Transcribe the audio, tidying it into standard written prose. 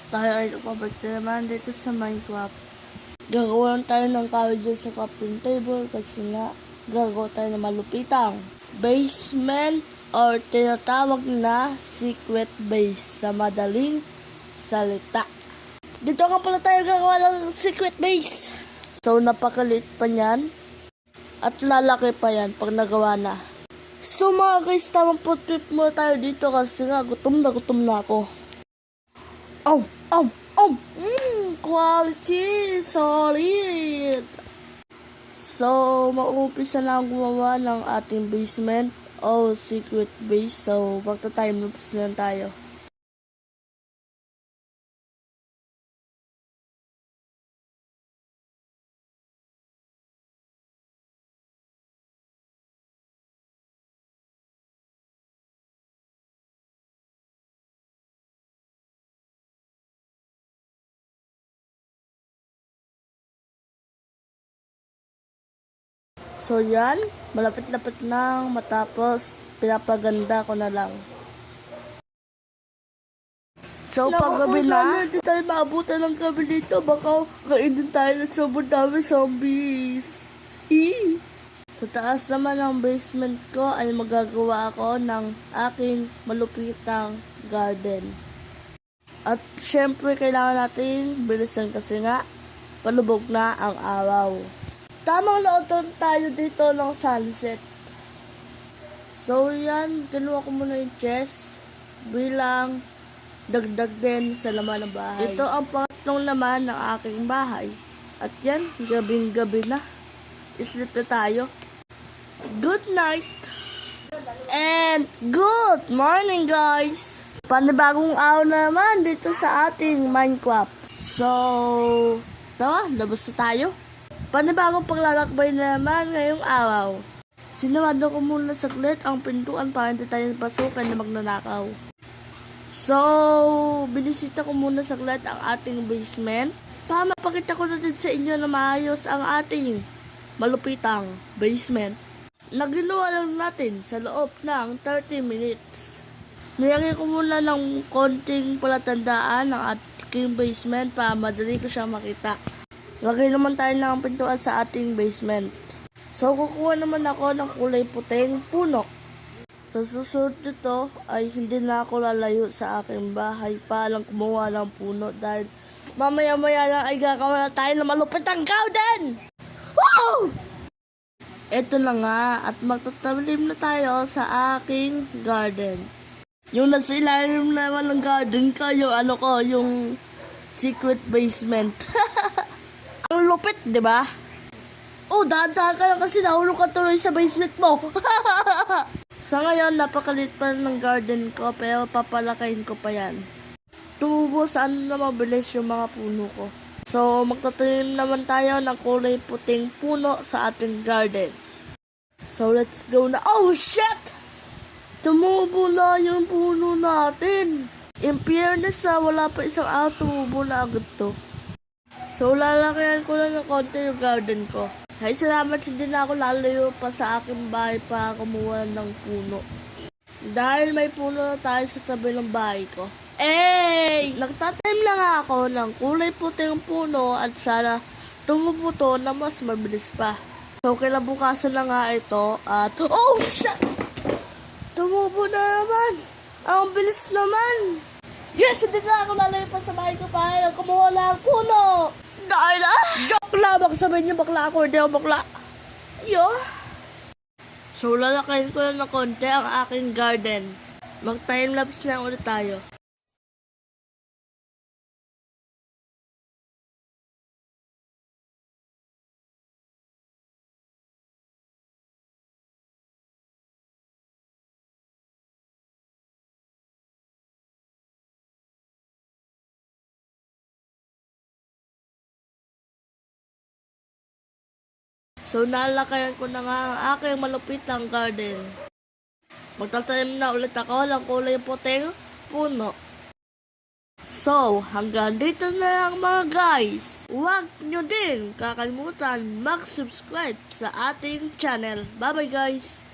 Tayo ay nakabalik na naman dito sa Minecraft. Gagawa lang tayo ng kahoy dyan sa crafting table kasi nga gagawa tayo ng malupitang basement or tinatawag na secret base sa madaling salita. Dito nga pala tayo gagawa ng secret base. So napakalit pa niyan at lalaki pa yan pag nagawa na. So mga guys, tamang trip muna tayo dito kasi nga gutom na ako. Quality, solid. So, mauumpisa na ang gumawa ng ating basement o secret base. So, magta-time lapse na tayo. So yan, malapit-lapit na matapos, pinapaganda ko na lang. So paggabi na, sana hindi tayo maabutan ng gabi dito, baka kainin tayo ng sobrang dami zombies. Sa taas naman ng basement ko ay magagawa ako ng aking malupitang garden. At syempre kailangan natin bilisan kasi nga palubog na ang araw. Tamang laoton tayo dito ng sunset. So yan, kinuha ko muna yung chest bilang dagdag din sa laman ng bahay. Ito ang pangatlong laman ng aking bahay. At yan, gabing-gabi na. Sleep na tayo. Good night! And good morning guys! Panibagong araw na naman dito sa ating Minecraft. So, tara, labas na tayo. Panibagong paglalakbay na naman ngayong araw. Sinarado ko muna saglit ang pintuan para hindi tayo pasukan na magnanakaw. So, binisita ko muna saglit ang ating basement para mapakita ko na din sa inyo na maayos ang ating malupitang basement. Naginawa lang natin sa loob ng 30 minutes. Nilagay ko muna ng konting palatandaan ng ating basement para madali ko siya makita. Lagay naman tayo ng pintuan sa ating basement. So, kukuha naman ako ng kulay puting puno. Sa susunod nito ay hindi na ako lalayo sa aking bahay para lang kumuha ng puno dahil mamaya-maya lang ay gagawa na tayo ng malupitang garden! Woo! Ito na nga at magtatalim na tayo sa aking garden. Yung nasa ilalim naman ng garden ko, yung secret basement. Ang lupit, di ba? Oh, dahan-dahan ka lang kasi nahulog ka tuloy sa basement mo. Sa ngayon, napakalit pa ng garden ko pero papalakayin ko pa yan. Tumubo saan na mabilis yung mga puno ko. So, magtatanim naman tayo ng kulay puting puno sa ating garden. So, let's go na. Oh, shit! Tumubo na yung puno natin. In fairness, wala pa isang araw tumubo na agad to. So, lalakayan ko lang ng konti yung garden ko. Ay, salamat hindi na ako lalayo pa sa aking bahay para kumuha ng puno. Dahil may puno na tayo sa tabi ng bahay ko. Nagtatanim lang ako ng kulay puting puno at sana tumubo to na mas mabilis pa. So, kinabukasan na nga ito at... Oh, shit! Tumubo na naman! Ang bilis naman! Yes, hindi na ako lalayo pa sa bahay ko para kumuha ng puno! Dahil joke lang, baka sabihin niyo bakla ako, hindi ako bakla. So, lalakayin ko lang ng konti ang aking garden. Mag-time lapse lang ulit tayo. So, nalakayan ko na nga ang aking malupitang garden. Magtatanim na ulit ako ng kulay puting puno. So, hanggang dito na lang mga guys. Huwag nyo din kakalimutan mag-subscribe sa ating channel. Bye-bye guys!